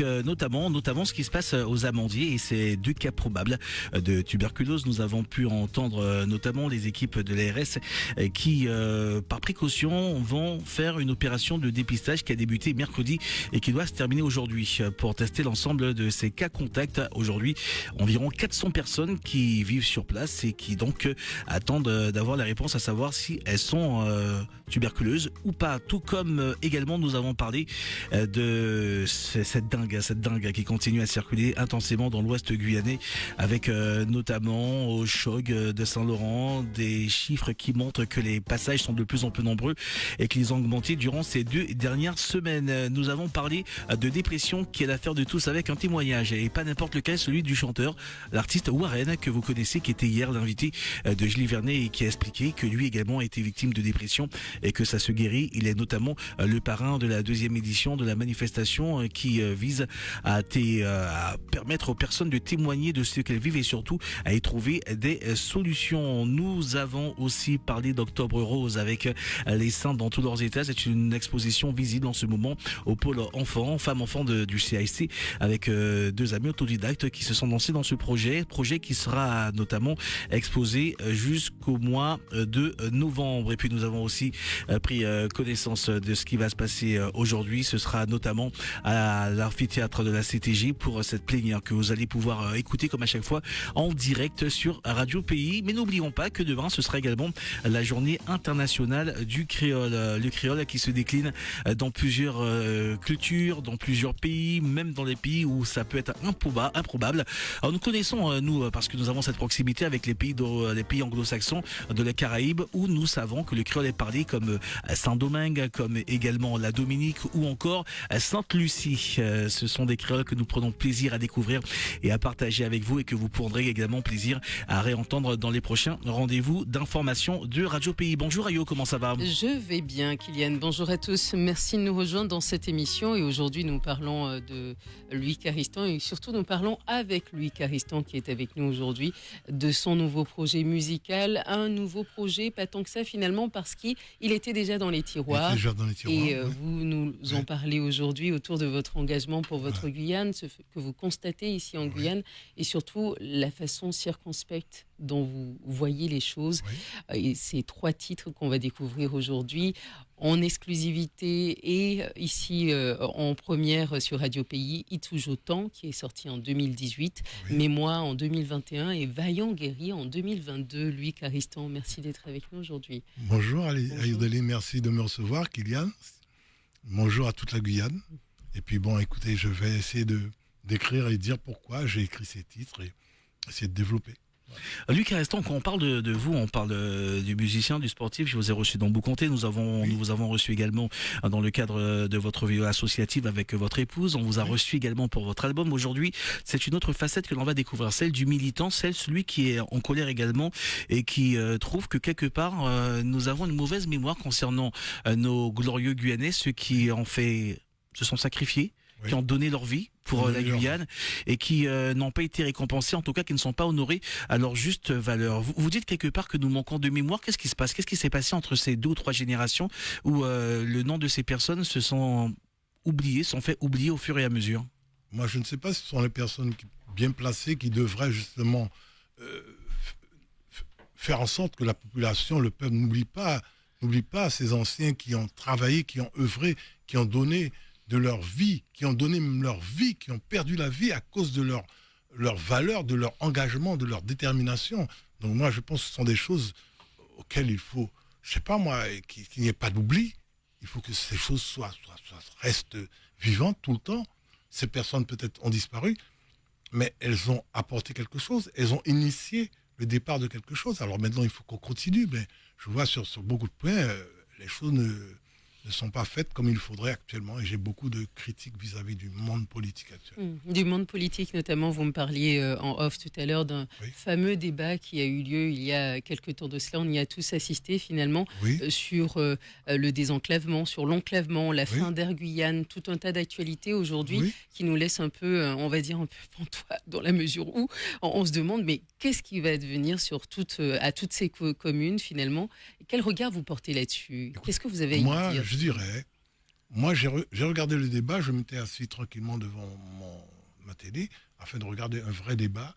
Notamment ce qui se passe aux amandiers et ces 2 cas probables de tuberculose. Nous avons pu entendre notamment les équipes de l'ARS qui, par précaution, vont faire une opération de dépistage qui a débuté mercredi et qui doit se terminer aujourd'hui pour tester l'ensemble de ces cas contacts. Aujourd'hui, environ 400 personnes qui vivent sur place et qui donc attendent d'avoir la réponse à savoir si elles sont tuberculeuses ou pas. Tout comme également nous avons parlé de cette dingue qui continue à circuler intensément dans l'ouest guyanais avec notamment au Chog de Saint-Laurent des chiffres qui montrent que les passages sont de plus en plus nombreux et qu'ils ont augmenté durant ces 2 dernières semaines. Nous avons parlé de dépression qui est l'affaire de tous avec un témoignage et pas n'importe lequel, celui du chanteur, l'artiste Warren que vous connaissez, qui était hier l'invité de Julie Vernet et qui a expliqué que lui également a été victime de dépression et que ça se guérit. Il est notamment le parrain de la 2e édition de la manifestation qui vise à permettre aux personnes de témoigner de ce qu'elles vivent et surtout à y trouver des solutions. Nous avons aussi parlé d'Octobre Rose avec les saints dans tous leurs états. C'est une exposition visible en ce moment au pôle femmes-enfants du CIC avec 2 amis autodidactes qui se sont lancés dans ce projet qui sera notamment exposé jusqu'au mois de novembre. Et puis nous avons aussi pris connaissance de ce qui va se passer aujourd'hui. Ce sera notamment à l'amphithéâtre de la CTG pour cette plénière que vous allez pouvoir écouter comme à chaque fois en direct sur Radio Pays. Mais n'oublions pas que demain ce sera également la journée internationale du créole. Le créole qui se décline dans plusieurs cultures, dans plusieurs pays, même dans les pays où ça peut être improbable. Alors nous connaissons nous parce que nous avons cette proximité avec les pays anglo-saxons de la Caraïbe où nous savons que le créole est parlé comme Saint-Domingue, comme également la Dominique ou encore Sainte-Lucie. Ce sont des créoles que nous prenons plaisir à découvrir et à partager avec vous et que vous prendrez également plaisir à réentendre dans les prochains rendez-vous d'information de Radio Pays. Bonjour Ayo, comment ça va? Je vais bien Kylian, bonjour à tous, merci de nous rejoindre dans cette émission et aujourd'hui nous parlons de Louis Caristan et surtout nous parlons avec Louis Caristan qui est avec nous aujourd'hui de son nouveau projet musical, un nouveau projet pas tant que ça finalement parce qu'il était déjà dans les tiroirs, et vous nous en parlez aujourd'hui autour de votre engagement pour votre Guyane, ce que vous constatez ici en Guyane et surtout la façon circonspecte dont vous voyez les choses. Et ces 3 titres qu'on va découvrir aujourd'hui en exclusivité et ici en première sur Radio Pays, Il touche autant qui est sorti en 2018, Mais moi en 2021 et Vaillant guéri en 2022. Louis Caristan, merci d'être avec nous aujourd'hui. Bonjour Ayoudali, merci de me recevoir Kylian. Bonjour à toute la Guyane. Et puis bon, écoutez, je vais essayer d'écrire et dire pourquoi j'ai écrit ces titres et essayer de développer. Louis Caristan, quand on parle de vous, on parle du musicien, du sportif. Je vous ai reçu dans Bouconté. Nous vous avons reçu également dans le cadre de votre vidéo associative avec votre épouse. On vous a reçu également pour votre album. Aujourd'hui, c'est une autre facette que l'on va découvrir, celle du militant, celui qui est en colère également et qui trouve que quelque part nous avons une mauvaise mémoire concernant nos glorieux Guyanais, ceux qui se sont sacrifiés, qui ont donné leur vie pour la Guyane et qui n'ont pas été récompensés, en tout cas qui ne sont pas honorés à leur juste valeur. Vous dites quelque part que nous manquons de mémoire. Qu'est-ce qui se passe? Qu'est-ce qui s'est passé entre ces 2 ou 3 générations où le nom de ces personnes se sont fait oublier au fur et à mesure? Moi, je ne sais pas si ce sont les personnes bien placées qui devraient justement faire en sorte que la population, le peuple, n'oublie pas ces anciens qui ont travaillé, qui ont œuvré, qui ont donné de leur vie, qui ont donné leur vie, qui ont perdu la vie à cause de leur valeur, de leur engagement, de leur détermination. Donc moi, je pense que ce sont des choses auxquelles il faut, je sais pas moi, qu'il n'y ait pas d'oubli. Il faut que ces choses restent vivantes tout le temps. Ces personnes peut-être ont disparu, mais elles ont apporté quelque chose, elles ont initié le départ de quelque chose. Alors maintenant, il faut qu'on continue, mais je vois sur beaucoup de points, les choses ne sont pas faites comme il faudrait actuellement et j'ai beaucoup de critiques vis-à-vis du monde politique actuel. Du monde politique notamment, vous me parliez en off tout à l'heure d'un fameux débat qui a eu lieu il y a quelques temps de cela, on y a tous assisté finalement, sur le désenclavement, sur l'enclavement, la fin d'Air Guyane, tout un tas d'actualités aujourd'hui qui nous laissent un peu, on va dire un peu pantois dans la mesure où on se demande mais qu'est-ce qui va advenir à toutes ces communes finalement? Quel regard vous portez là-dessus? Qu'est-ce que vous avez à y dire? Je dirais, moi, j'ai regardé le débat, je m'étais assis tranquillement devant ma télé afin de regarder un vrai débat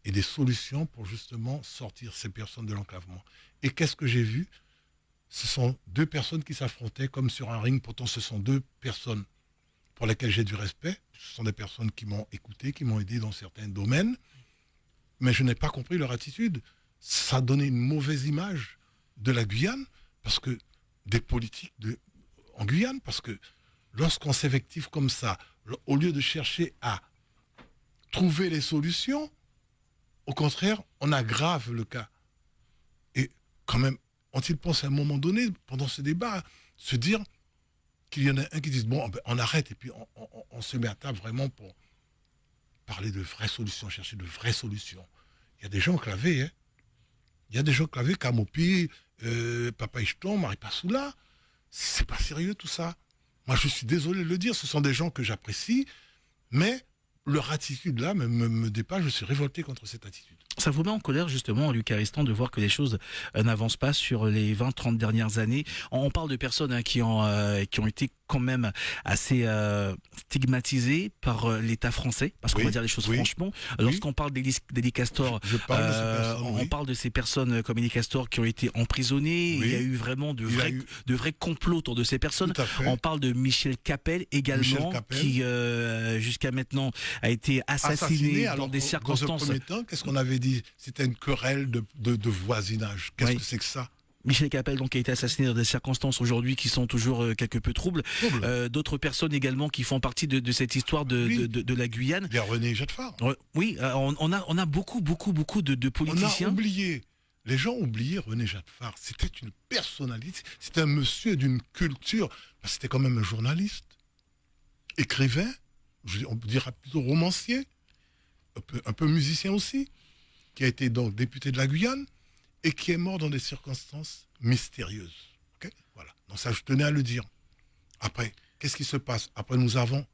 et des solutions pour justement sortir ces personnes de l'enclavement. Et qu'est-ce que j'ai vu? Ce sont deux personnes qui s'affrontaient comme sur un ring. Pourtant, ce sont deux personnes pour lesquelles j'ai du respect. Ce sont des personnes qui m'ont écouté, qui m'ont aidé dans certains domaines. Mais je n'ai pas compris leur attitude. Ça a donné une mauvaise image de la Guyane, parce que des politiques en Guyane, parce que lorsqu'on s'effective comme ça, au lieu de chercher à trouver les solutions, au contraire, on aggrave le cas. Et quand même, ont-ils pensé à un moment donné, pendant ce débat, se dire qu'il y en a un qui dit bon, ben, on arrête et puis on se met à table vraiment pour parler de vraies solutions, chercher de vraies solutions. Il y a des gens clavés, hein. Il y a des gens clavés, Kamopi, Papa Ishton, Marie Passoula. C'est pas sérieux tout ça. Moi, je suis désolé de le dire, ce sont des gens que j'apprécie, mais leur attitude là me dépasse, je suis révolté contre cette attitude. Ça vous met en colère justement, Luc Aristan, de voir que les choses n'avancent pas sur les 20-30 dernières années. On parle de personnes qui ont été quand même assez stigmatisées par l'État français, parce qu'on va dire les choses franchement. Lorsqu'on parle d'Élie Castor, on parle de ces personnes comme Élie Castor qui ont été emprisonnées. Il y a eu vraiment de vrais complots autour de ces personnes. On parle de Michel Capel également, qui jusqu'à maintenant a été assassiné dans des circonstances. Dans un premier temps, qu'est-ce qu'on avait dit? C'était une querelle de voisinage. Qu'est-ce que c'est que ça? Michel Capel donc a été assassiné dans des circonstances aujourd'hui qui sont toujours quelque peu troubles. D'autres personnes également qui font partie de cette histoire de la Guyane. Il y a René Jadfar. Oui, on a beaucoup de politiciens. On a oublié. Les gens ont oublié René Jadfar. C'était une personnalité. C'était un monsieur d'une culture. C'était quand même un journaliste, écrivain, on peut dire plutôt romancier, un peu musicien aussi, qui a été donc député de la Guyane et qui est mort dans des circonstances mystérieuses. Okay, voilà. Donc ça, je tenais à le dire. Après, qu'est-ce qui se passe? Après, nous avons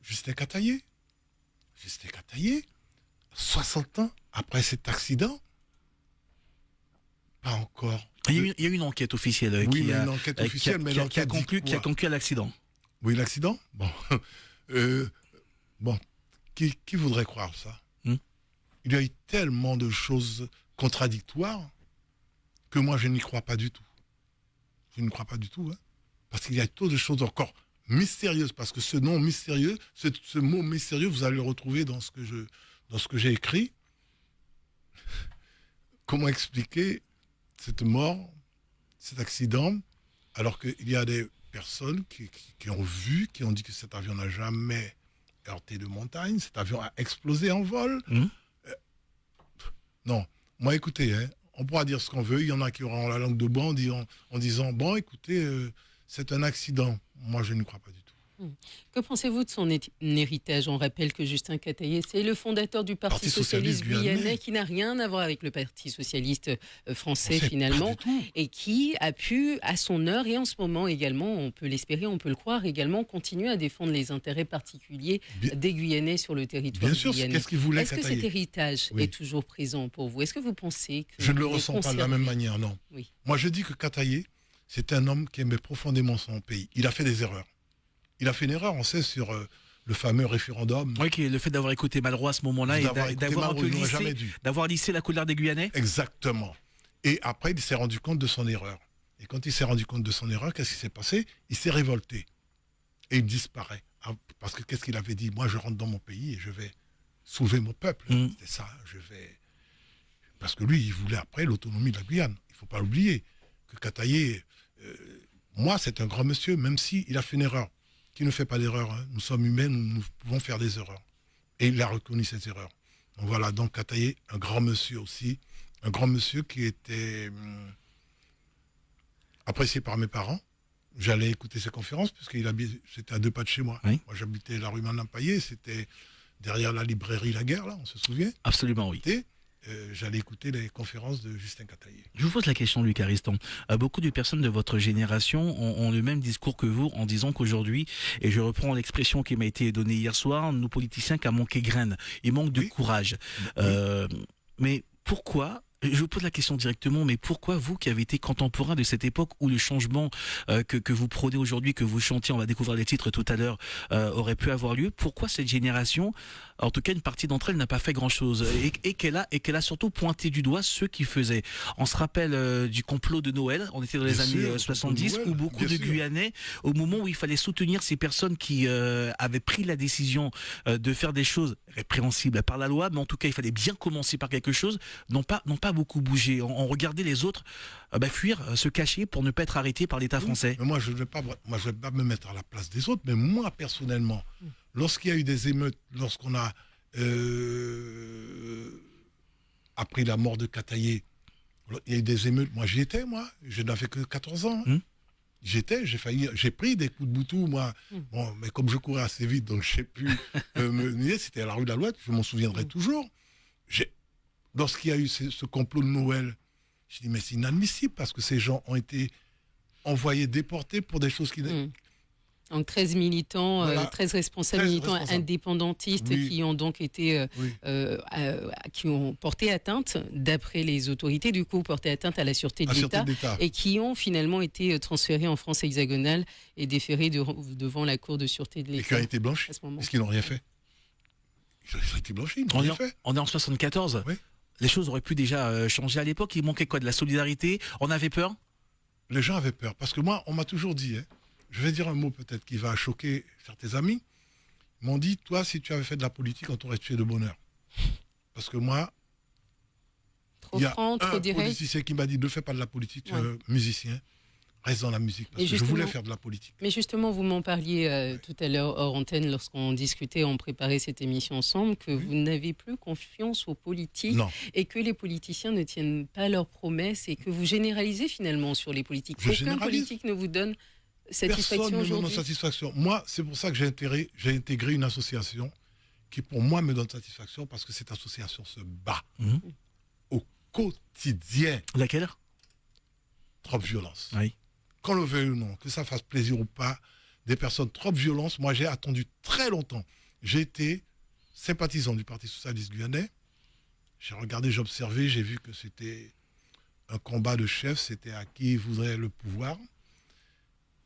Justin Cataillé. Justin Cataillé, 60 ans après cet accident, pas encore. Il y a une enquête officielle qui a conclu à l'accident. Oui, l'accident. Bon, qui voudrait croire ça? Il y a eu tellement de choses contradictoires que moi, je n'y crois pas du tout. Je n'y crois pas du tout, hein, parce qu'il y a trop de choses encore mystérieuses, parce que ce nom mystérieux, ce mot mystérieux, vous allez le retrouver dans ce que j'ai écrit. Comment expliquer cette mort, cet accident, alors qu'il y a des personnes qui ont vu, qui ont dit que cet avion n'a jamais heurté de montagne, cet avion a explosé en vol. Non, moi écoutez, hein, on pourra dire ce qu'on veut, il y en a qui auront la langue de bois en disant bon écoutez, c'est un accident. Moi je ne crois pas du tout. Que pensez-vous de son héritage? On rappelle que Justin Cataillé, c'est le fondateur du Parti socialiste guyanais, qui n'a rien à voir avec le Parti socialiste français finalement, et qui a pu, à son heure et en ce moment également, on peut l'espérer, on peut le croire également, continuer à défendre les intérêts particuliers des Guyanais sur le territoire guyanais. Bien sûr, qu'est-ce qu'il voulait Est-ce que cet héritage est toujours présent pour vous? Est-ce que vous pensez que... Je ne le ressens pas de la même manière, non. Oui. Moi je dis que Cataillé, c'est un homme qui aimait profondément son pays. Il a fait des erreurs. Il a fait une erreur, on sait, sur le fameux référendum. Oui, le fait d'avoir écouté Malraux à ce moment-là et d'avoir un peu lissé la colère des Guyanais. Exactement. Et après, il s'est rendu compte de son erreur. Et quand il s'est rendu compte de son erreur, qu'est-ce qui s'est passé? Il s'est révolté. Et il disparaît. Parce que qu'est-ce qu'il avait dit? Moi, je rentre dans mon pays et je vais sauver mon peuple. C'était ça. Parce que lui, il voulait après l'autonomie de la Guyane. Il ne faut pas l'oublier. Que Cataillé, moi, c'est un grand monsieur, même s'il a fait une erreur. Qui ne fait pas d'erreur, hein. Nous sommes humains, nous pouvons faire des erreurs. Et il a reconnu ces erreurs. Donc voilà, donc Cataillé, un grand monsieur aussi, un grand monsieur qui était apprécié par mes parents. J'allais écouter ses conférences, c'était à 2 pas de chez moi. Oui. Moi, j'habitais la rue Manampaillé, c'était derrière la librairie La Guerre, là, on se souvient? Absolument, oui. J'allais écouter les conférences de Justin Cataillé. Je vous pose la question, Luc Aristan. Beaucoup de personnes de votre génération ont le même discours que vous en disant qu'aujourd'hui, et je reprends l'expression qui m'a été donnée hier soir, nos politiciens qui a manqué graine. Il manque de courage. Mais pourquoi Je vous pose la question directement, mais pourquoi vous qui avez été contemporain de cette époque où le changement que vous prônez aujourd'hui, que vous chantiez, on va découvrir les titres tout à l'heure, aurait pu avoir lieu, pourquoi cette génération, en tout cas une partie d'entre elles n'a pas fait grand-chose et qu'elle a surtout pointé du doigt ceux qui faisaient. On se rappelle du complot de Noël, on était dans les Bien années sûr, 70 Noël, où beaucoup bien de sûr. Guyanais, au moment où il fallait soutenir ces personnes qui avaient pris la décision de faire des choses répréhensibles par la loi, mais en tout cas il fallait bien commencer par quelque chose, n'ont pas beaucoup bougé. On regardait les autres fuir, se cacher pour ne pas être arrêtés par l'État français. Mais moi, je ne vais pas me mettre à la place des autres, mais moi, personnellement, lorsqu'il y a eu des émeutes, lorsqu'on a après la mort de Kataïé, il y a eu des émeutes. Moi, j'y étais, je n'avais que 14 ans. J'ai pris des coups de boutou, moi. Bon, mais comme je courais assez vite, donc j'ai pu me nier, c'était à la rue de l'Alouette, je m'en souviendrai toujours. Lorsqu'il y a eu ce complot de Noël, je dis mais c'est inadmissible parce que ces gens ont été envoyés, déportés pour des choses qui... Donc 13 militants, Voilà. 13 responsables 13 militants responsables. indépendantistes Oui. qui ont donc été, Oui. qui ont porté atteinte, d'après les autorités, du coup, porté atteinte à la sûreté de La sûreté l'État de l'État. et qui ont finalement été transférés en France hexagonale et déférés devant la Cour de sûreté de Et qui l'État ont été blanchis. à ce moment. Parce qu'ils n'ont rien fait. Ils ont été blanchis, ils n'ont rien fait. On est en 74. Oui. Les choses auraient pu déjà changer à l'époque. Il manquait quoi? De la solidarité? On avait peur? Les gens avaient peur. Parce que moi, on m'a toujours dit, je vais dire un mot peut-être qui va choquer certains amis, ils m'ont dit, toi, si tu avais fait de la politique, on t'aurait tué de bonheur. Parce que moi, Trop il y a franc, trop un direct. politicien qui m'a dit, ne fais pas de la politique, tu es un musicien, reste dans la musique. Parce Et que je justement- voulais faire de la politique. Mais justement, vous m'en parliez tout à l'heure hors antenne lorsqu'on discutait, on préparait cette émission ensemble, que vous n'avez plus confiance aux politiques Non. et que les politiciens ne tiennent pas leurs promesses et que vous généralisez finalement sur les politiques. Je Aucun généralise. politique ne vous donne Personne satisfaction ne me donne aujourd'hui. satisfaction. Moi, c'est pour ça que j'ai intégré une association qui, pour moi, me donne satisfaction parce que cette association se bat Mhm. au quotidien. Laquelle? Trop de violence. Oui. Qu'on le veuille ou non, que ça fasse plaisir ou pas, des personnes trop de violence. Moi, j'ai attendu très longtemps. J'ai été sympathisant du Parti socialiste guyanais. J'ai regardé, j'ai observé, j'ai vu que c'était un combat de chefs, c'était à qui voudrait le pouvoir.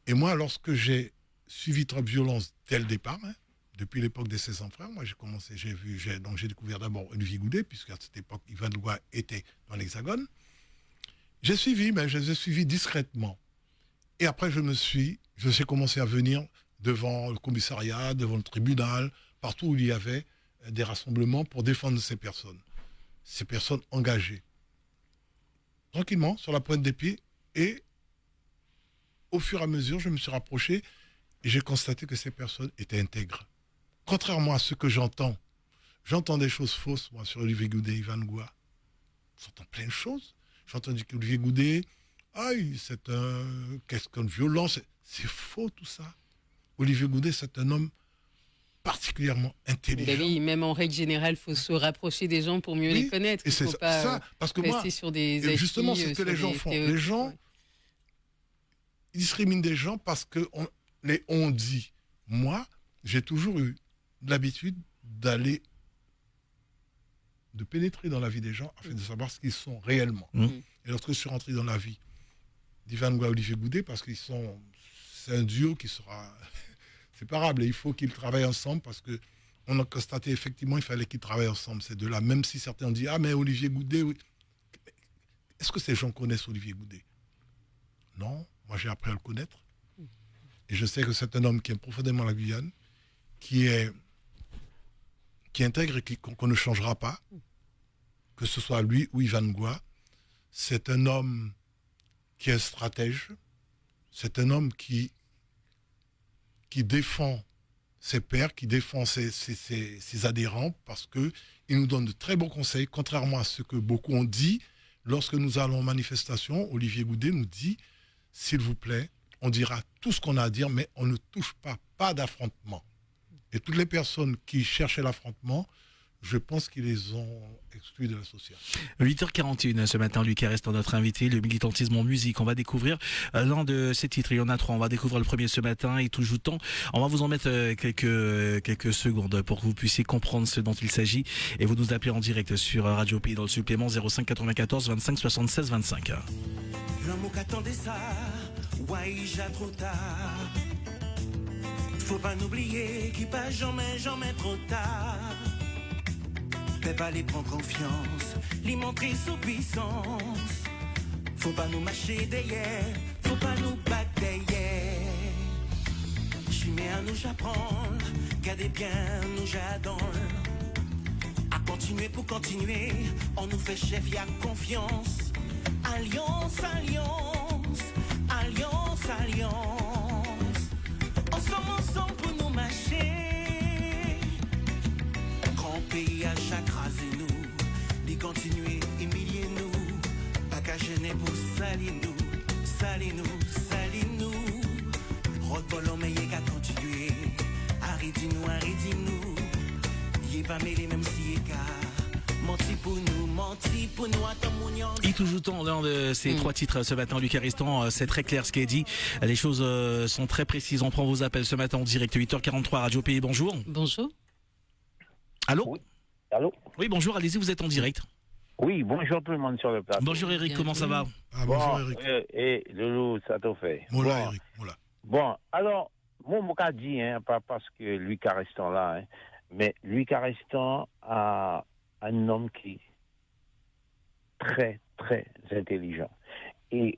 Et moi, lorsque j'ai suivi trop de violence dès le départ, depuis l'époque des 1600 frères, moi j'ai découvert d'abord Olivier Goudet, puisqu'à cette époque, Yvan Douga était dans l'Hexagone. J'ai suivi, mais je les ai suivis discrètement. Et après, j'ai commencé à venir devant le commissariat, devant le tribunal, partout où il y avait des rassemblements pour défendre ces personnes engagées. Tranquillement, sur la pointe des pieds, et au fur et à mesure, je me suis rapproché et j'ai constaté que ces personnes étaient intègres. Contrairement à ce que j'entends des choses fausses, moi, sur Olivier Goudet, Yvan Goua. J'entends plein de choses. J'ai entendu qu'Olivier Goudet, c'est quelqu'un de violent. C'est faux tout ça. Olivier Goudet, c'est un homme particulièrement intelligent. Oui, même en règle générale, il faut se rapprocher des gens pour mieux Oui, les connaître. et Il c'est faut pas ça, parce que moi, rester sur des acquis, justement, c'est ce que sur les gens des font. stéréotypes, Les gens, ouais. ils discriminent des gens parce que on dit. Moi, j'ai toujours eu l'habitude de pénétrer dans la vie des gens afin de savoir ce qu'ils sont réellement. Et lorsque je suis rentré dans la vie d'Yvan Goua et Olivier Goudet, parce c'est un duo qui sera séparable et il faut qu'ils travaillent ensemble parce que on a constaté effectivement il fallait qu'ils travaillent ensemble, ces deux-là, même si certains ont dit « Ah, mais Olivier Goudet, oui. » Est-ce que ces gens connaissent Olivier Goudet? Non, moi j'ai appris à le connaître. Et je sais que c'est un homme qui aime profondément la Guyane, qui est intègre et qu'on ne changera pas, que ce soit lui ou Yvan Goua. C'est un homme qui est stratège, c'est un homme qui défend ses pairs, qui défend ses adhérents, parce qu'il nous donne de très bons conseils, contrairement à ce que beaucoup ont dit. Lorsque nous allons en manifestation, Olivier Goudet nous dit, s'il vous plaît, on dira tout ce qu'on a à dire, mais on ne touche pas d'affrontement. Et toutes les personnes qui cherchaient l'affrontement, je pense qu'ils les ont exclus de l'association. 8h41 ce matin, Lucas reste notre invité, le militantisme en musique. On va découvrir l'un de ses titres, il y en a 3. On va découvrir le premier ce matin, et tout joue temps. On va vous en mettre quelques secondes pour que vous puissiez comprendre ce dont il s'agit. Et vous nous appelez en direct sur Radio Pays dans le supplément 05 94 25 76 25. L'amour qu'attendait ça, ouais, j'ai trop tard. Faut pas n'oublier qu'il passe jamais, jamais trop tard. T'es pas les prendre confiance, les montrer sous puissance. Faut pas nous mâcher derrière, faut pas nous battre derrière. J'y mets à nous j'apprends, gardez bien nous j'adore. À continuer pour continuer, on nous fait chef, y'a confiance. Alliance, alliance, alliance, alliance. Ensemble pour nous mâcher. Grand pays à chaque race et nous, d'y continuer, humilier nous. Pas qu'à gêner pour salir nous, salir nous, salir nous. Rod bolon mais y'a qu'à continuer. Arrêtez-nous. Y'a pas mêlé même si y'a qu'à. Menti pour nous, attends mon yon. Et tout joue temps l'un de ces 3 titres ce matin, Lucas Ristan, c'est très clair ce qui est dit. Les choses sont très précises. On prend vos appels ce matin en direct. 8h43, Radio Pays, bonjour. Bonjour. Allô? Oui. Allô? Oui, bonjour, allez-y, vous êtes en direct. Oui, bonjour tout le monde sur le plateau. Bonjour Eric, comment ça va? Ah, bonjour Bon, Eric. et Loulou, ça t'a fait. Moula, Bon. Eric, Moula. Bon, alors, moi, je dit, pas parce que lui, Carestan là, mais lui, Carestan a un homme qui est très, très intelligent. Et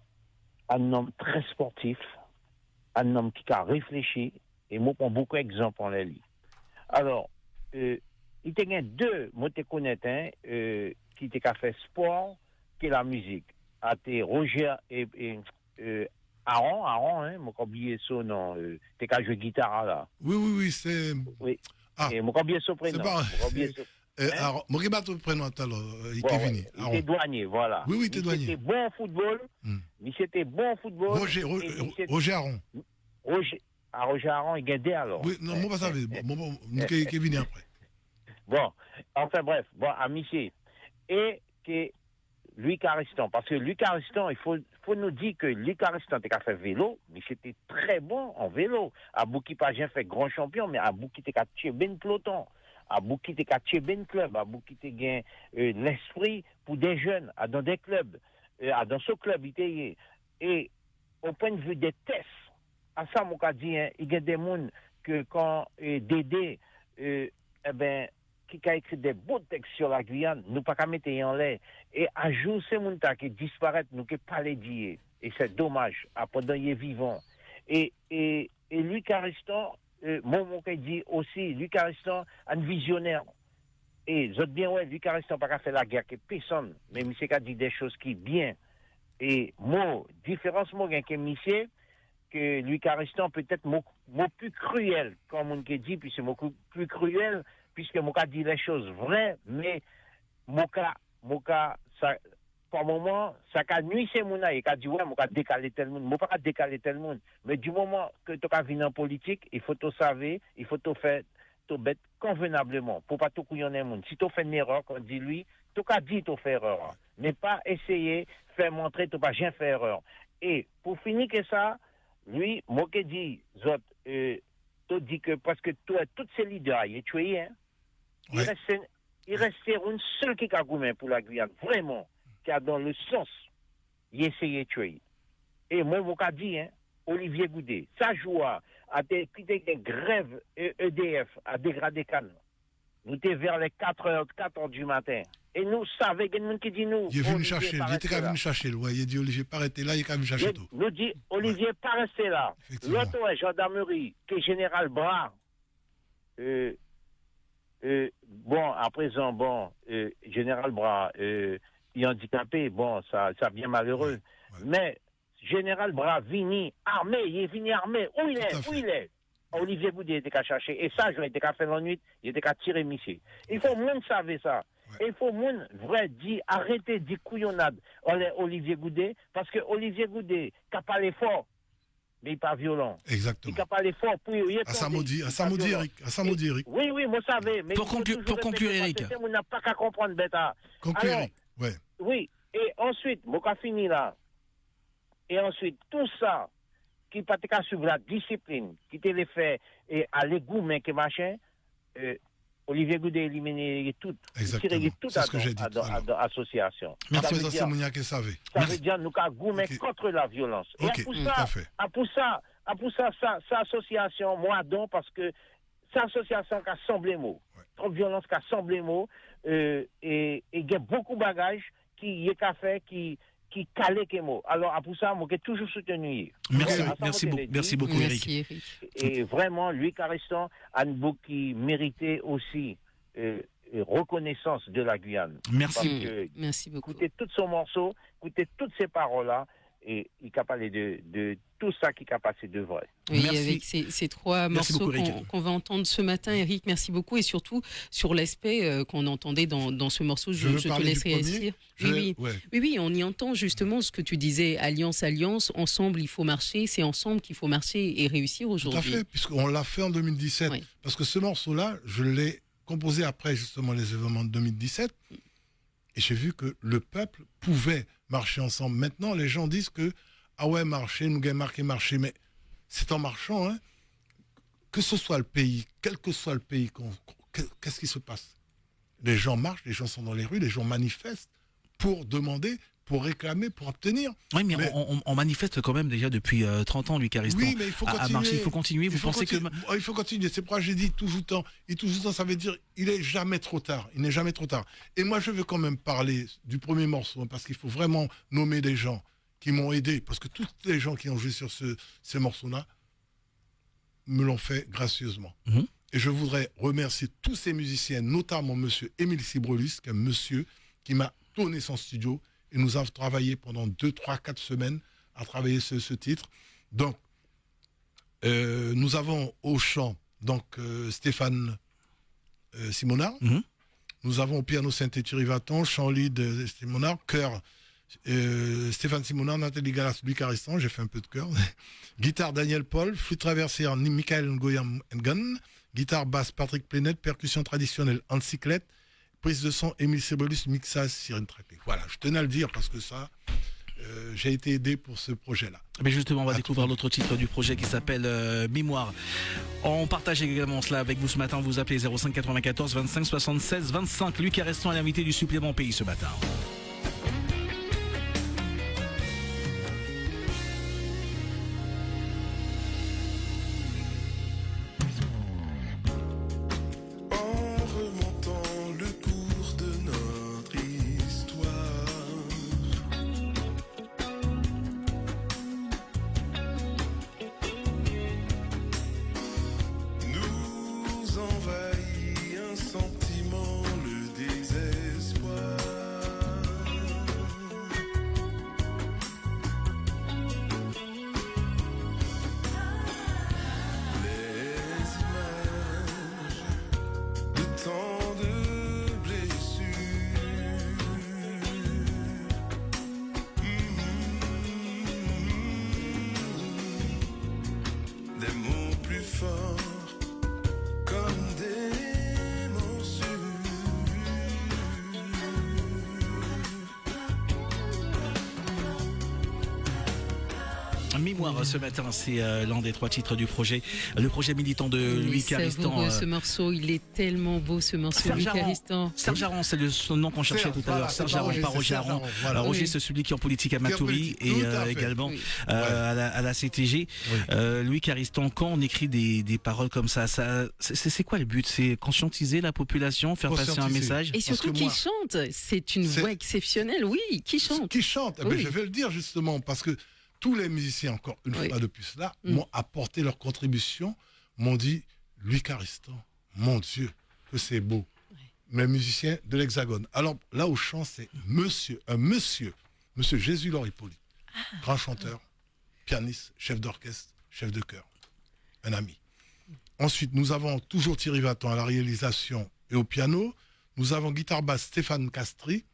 un homme très sportif, un homme qui a réfléchi, et moi, je prends beaucoup d'exemples en la lit. Alors, il y a 2, moi, je connais, qui t'a fait sport, qui est la musique. À tes Roger et Aaron, moi, j'ai oublié son nom, t'es qu'à jouer guitare là. Oui, c'est... Oui. Ah, Et moi, j'ai oublié son prénom. c'est pas... Moi, j'ai oublié son- Alors, moi, je vais te prénom tout à l'heure. Il Bon, est ouais, venu. il était douanier, voilà. Oui, il était douanier. C'était bon au football, mais c'était bon au football. Roger Aron. Roger Aaron, il gagnait alors. Oui, non, moi, pas ça. Moi, qui est venu après. Bon, enfin bref, bon, à Miché. Et que Louis Carestan, parce que Louis Carestan, il faut nous dire que Louis Carestan était qu'à faire vélo, mais c'était très bon en vélo. À Bouki Pagien fait grand champion, mais à Bouki était qu'à tuer ben peloton. À Bouki était qu'à tuer ben club. À Bouki était gain l'esprit pour des jeunes, dans des clubs. Dans ce club, il était. Et au point de vue des tests, à ça, mon cas dit, il y a des gens que quand Dédé, qui a écrit des beaux textes sur la Guyane, nous pas qu'à mettre en l'air. Et un jour, ces gens qui disparaissent, nous qui pas les dire. Et c'est dommage, pendant qu'il est vivant. Et lui, Carestan, mon cas dit aussi, lui, Carestan, un visionnaire. Et vous bien, ouais, lui, Carestan, pas qu'à faire la guerre, que personne, mais monsieur qui a dit des choses qui bien. Et moi, différence, moi, que monsieur, que lui, Carestan, peut-être, mon plus cruel, comme on dit, puis c'est mon plus cruel, puisque mon cas dit les choses vraies, mais mon cas, ça, par moment, ça a nuit c'est mon il a dit, ouais, mon cas décaler tel monde, mon pas décaler tel monde, mais du moment que tu as venu en politique, il faut tout savoir, il faut tout faire, tout bête convenablement, pour pas tout couillonner le monde. Si tu fais une erreur, comme dit lui, tu as dit tu fais erreur, mais pas essayer, faire montrer tu pas rien fait erreur. Et pour finir que ça, lui, moi qui dit, tu dis que parce que toi, tous ces leaders, il est tué, hein. Ouais. Il reste une seule qui a goûté pour la Guyane, vraiment, qui a dans le sens, il essayé de tuer. Et moi, je vous dis, hein, Olivier Goudet, sa joie a été une grève EDF à dégrader Cannes. Nous étions vers les 4 heures du matin. Et nous savions qu'il y a des gens qui disent nous. Il est venu chercher, il était venu chercher. Il a dit Olivier, pas rester là, il est venu chercher tout. Nous dit Olivier, pas rester là. L'autre, ouais, gendarmerie, qui est général Bras. Bon, à présent, Général Bras, il est handicapé, ça bien malheureux. Ouais. Mais Général Bras vini armé, il est venu armé. Où il est? Olivier Goudet était qu'à chercher. Et ça, je l'ai qu'à faire la nuit, il était qu'à tirer Miché. Il faut moins savoir ça. Ouais. Il faut moins vrai dire, arrêter de dire couillonnade. Olivier Goudet, parce que Olivier Goudet, qui a parlé fort, mais il n'est pas violent. Il Exactement. n'a pas l'effort pour y À ça maudit, Eric. À ça maudit, Eric. Oui, moi savais. Mais Pour conclure, Eric. On n'a pas qu'à comprendre, bêta. Conclure, Alors, Eric. Ouais. Oui, et ensuite, moi, quand fini là, et ensuite, tout ça, qui pas suivre la discipline, qui te les fait, et à l'égout, mais que machin, Olivier Goudet éliminer tout. Exactement. Tout C'est ce que j'ai dit. à l'association. Merci, c'est Mounia qui savait. Ça veut dire nous avons gourmet contre la violence. Et Ok, pour tout ça, à fait. ça association, moi donc, parce que cette association qui a semblé mot, trop de violence qui a semblé mot, et il y a beaucoup de bagages qui est qu'à faire, qui calait que mot. Alors, pour ça, moi, j'ai toujours soutenu. Merci beaucoup, Eric. Et vraiment, lui, Caristan, a une boucle qui méritait aussi reconnaissance de la Guyane. Merci beaucoup. Écoutez tout son morceau, écoutez toutes ces paroles-là, et il a parlé de tout ça qui a passé de vrai. Oui, Merci. avec ces trois morceaux beaucoup, qu'on va entendre ce matin, Eric, merci beaucoup. Et surtout, sur l'aspect qu'on entendait dans ce morceau, je te laisse réagir. Oui, on y entend justement ce que tu disais, alliance, ensemble, il faut marcher, c'est ensemble qu'il faut marcher et réussir aujourd'hui. Tout à fait, puisqu'on l'a fait en 2017. Oui. Parce que ce morceau-là, je l'ai composé après justement les événements de 2017. Et j'ai vu que le peuple pouvait marcher ensemble. Maintenant, les gens disent que, ah ouais, marcher, nous avons marqué, mais c'est en marchant, hein, que ce soit le pays, quel que soit le pays, qu'est-ce qui se passe? Les gens marchent, les gens sont dans les rues, les gens manifestent pour demander, pour réclamer, pour obtenir. Oui, mais on manifeste quand même déjà depuis 30 ans, lui, Caristan. Oui, mais il faut continuer. À marcher, il faut continuer. Il faut continuer. C'est pourquoi j'ai dit toujours temps. Et toujours temps, ça veut dire il n'est jamais trop tard. Il n'est jamais trop tard. Et moi, je veux quand même parler du premier morceau, hein, parce qu'il faut vraiment nommer des gens qui m'ont aidé. Parce que tous les gens qui ont joué sur ces morceaux-là me l'ont fait gracieusement. Mhm. Et je voudrais remercier tous ces musiciens, notamment monsieur Émile Sibrolis, qui est un monsieur qui m'a donné son studio. Et nous avons travaillé pendant 2, 3, 4 semaines à travailler ce titre. Donc, nous avons au chant Stéphane Simonard. Mhm. Nous avons au piano Saint-Étienne Vaton, chant lead Simonard, chœur Stéphane Simonard, Nathalie Galas, Louis Caristan, j'ai fait un peu de chœur. Guitare Daniel Paul, flûte traversière Michael Ngoyam Ngan, guitare basse Patrick Plénet, percussion traditionnelle Ancyclette, prise de son Émile Sibrolis, mixage Cyril Traclé. Voilà, je tenais à le dire parce que ça, j'ai été aidé pour ce projet-là. Mais justement, on va découvrir l'autre titre du projet qui s'appelle Mémoire. On partage également cela avec vous ce matin. Vous appelez 05 94 25 76 25. Luc Caristan est l'invité du supplément pays ce matin. Mémoire ce matin, c'est l'un des 3 titres du projet, le projet militant de Louis Caristan. Ce morceau, il est tellement beau ce morceau, Louis Caristan. Serge Aron, c'est le nom qu'on cherchait tout à l'heure. Serge Aron, pas Roger Aron. Voilà. Roger, c'est celui qui est en politique à Matoury et également à la CTG. Oui. Louis Caristan, quand on écrit des paroles comme ça, c'est quoi le but? C'est conscientiser la population, faire passer un message? Et surtout qui chante, c'est une voix exceptionnelle, oui, qui chante. Qui chante, Oui. je vais le dire justement, parce que tous les musiciens, encore une fois de plus là, m'ont apporté leur contribution, m'ont dit, Louis Caristan, mon Dieu, que c'est beau. Mes musiciens de l'Hexagone. Alors là au chant, c'est monsieur Jésus-Laure Hippolyte, grand chanteur, pianiste, chef d'orchestre, chef de chœur, un ami. Ensuite, nous avons toujours Thierry Vaton à la réalisation et au piano. Nous avons guitare basse Stéphane Castri,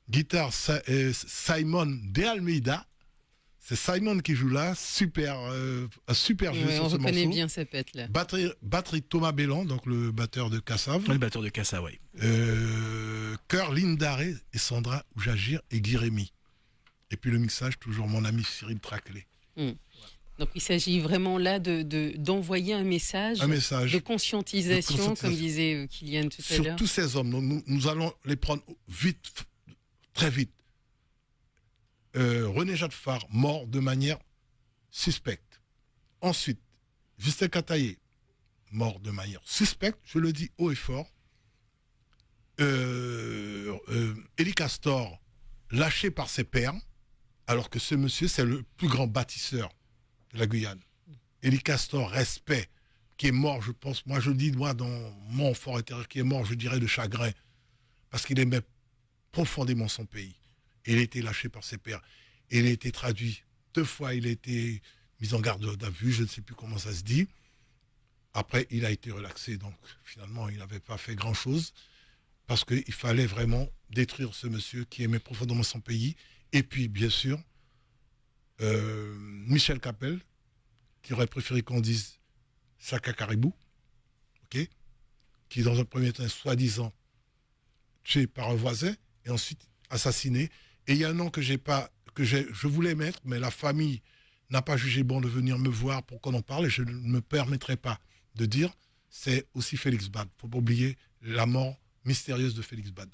guitare Simon De Almeida, C'est Simon qui joue là, un super jeu Ouais, sur on ce reconnaît morceau. bien ces pètes là. Batterie Thomas Bellan, donc le batteur de Kassav. Le batteur de Cassa, oui. Chœur Lindaré et Sandra Oujagir et Guy Rémy. Et puis le mixage, toujours mon ami Cyril Traclé. Donc il s'agit vraiment là d'envoyer un message de conscientisation, comme disait Kylian tout à Sur l'heure. tous ces hommes, nous allons les prendre vite, très vite. René Jadfar, mort de manière suspecte. Ensuite, Justin Cataillé, mort de manière suspecte, je le dis haut et fort. Élie Castor, lâché par ses pairs, alors que ce monsieur, c'est le plus grand bâtisseur de la Guyane. Élie Castor, respect, qui est mort, je pense, moi je dis, moi, dans mon fort intérieur, qui est mort, je dirais, de chagrin, parce qu'il aimait profondément son pays. Et il a été lâché par ses pairs. Et il a été traduit 2 fois, il a été mis en garde à vue, je ne sais plus comment ça se dit. Après, il a été relaxé, donc finalement, il n'avait pas fait grand-chose, parce qu'il fallait vraiment détruire ce monsieur qui aimait profondément son pays. Et puis, bien sûr, Michel Capel, qui aurait préféré qu'on dise Saka Caribou, ok, qui dans un premier temps est soi-disant tué par un voisin et ensuite assassiné. Et il y a un nom que je voulais mettre, mais la famille n'a pas jugé bon de venir me voir pour qu'on en parle et je ne me permettrai pas de dire, c'est aussi Félix Bad. Il ne faut pas oublier la mort mystérieuse de Félix Bad.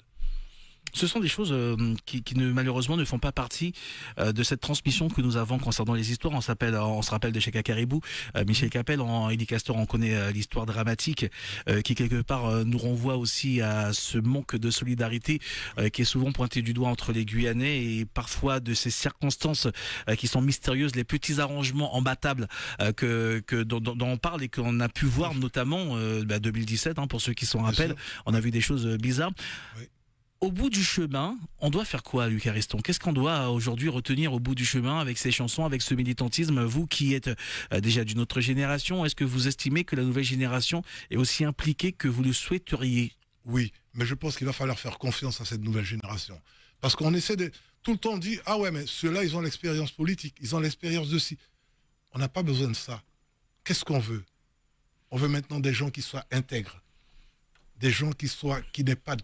Ce sont des choses qui malheureusement ne font pas partie de cette transmission que nous avons concernant les histoires. On se rappelle de Chaka Caribou, Michel Capel, en Élie Castor, on connaît l'histoire dramatique qui quelque part nous renvoie aussi à ce manque de solidarité qui est souvent pointé du doigt entre les Guyanais et parfois de ces circonstances qui sont mystérieuses, les petits arrangements imbattables dont on parle et qu'on a pu voir notamment 2017, pour ceux qui s'en rappellent. On a vu des choses bizarres. Oui. Au bout du chemin, on doit faire quoi, Luc Ariston? Qu'est-ce qu'on doit aujourd'hui retenir au bout du chemin avec ces chansons, avec ce militantisme? Vous qui êtes déjà d'une autre génération, est-ce que vous estimez que la nouvelle génération est aussi impliquée que vous le souhaiteriez? Oui, mais je pense qu'il va falloir faire confiance à cette nouvelle génération. Parce qu'on essaie de... Tout le temps on dit, ah ouais, mais ceux-là, ils ont l'expérience politique, ils ont l'expérience de ci. On n'a pas besoin de ça. Qu'est-ce qu'on veut? On veut maintenant des gens qui soient intègres. Des gens qui n'aient pas de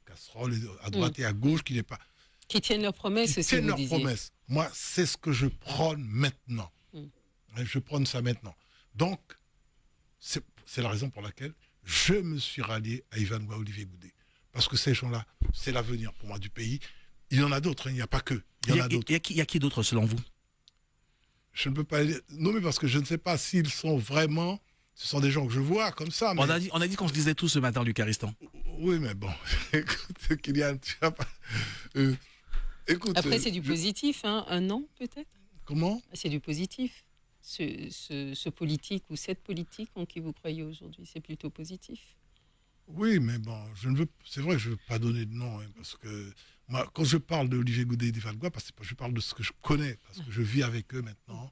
casserole à droite et à gauche, qui tiennent leurs promesses, c'est ce que vous disiez. Promesses. Moi, c'est ce que je prône maintenant. Je prône ça maintenant. Donc, c'est la raison pour laquelle je me suis rallié à Ivan Goua, Olivier Goudet. Parce que ces gens-là, c'est l'avenir pour moi du pays. Il y en a d'autres, il n'y a pas que. Il y en a d'autres. Il y a qui d'autre selon vous? Je ne peux pas les nommer parce que je ne sais pas s'ils sont vraiment... Ce sont des gens que je vois comme ça. Mais... On a dit qu'on se disait tout ce matin, Luc Ariston. Oui, mais bon, écoute, Kylian, tu vas pas... écoute... Après, c'est du positif, un an peut-être? Comment? C'est du positif. Ce politique ou cette politique en qui vous croyez aujourd'hui, c'est plutôt positif. Oui, mais bon, c'est vrai que je ne veux pas donner de nom, parce que moi, quand je parle d'Olivier Goudet et d'Ivan Goua, parce que je parle de ce que je connais, parce que je vis avec eux maintenant,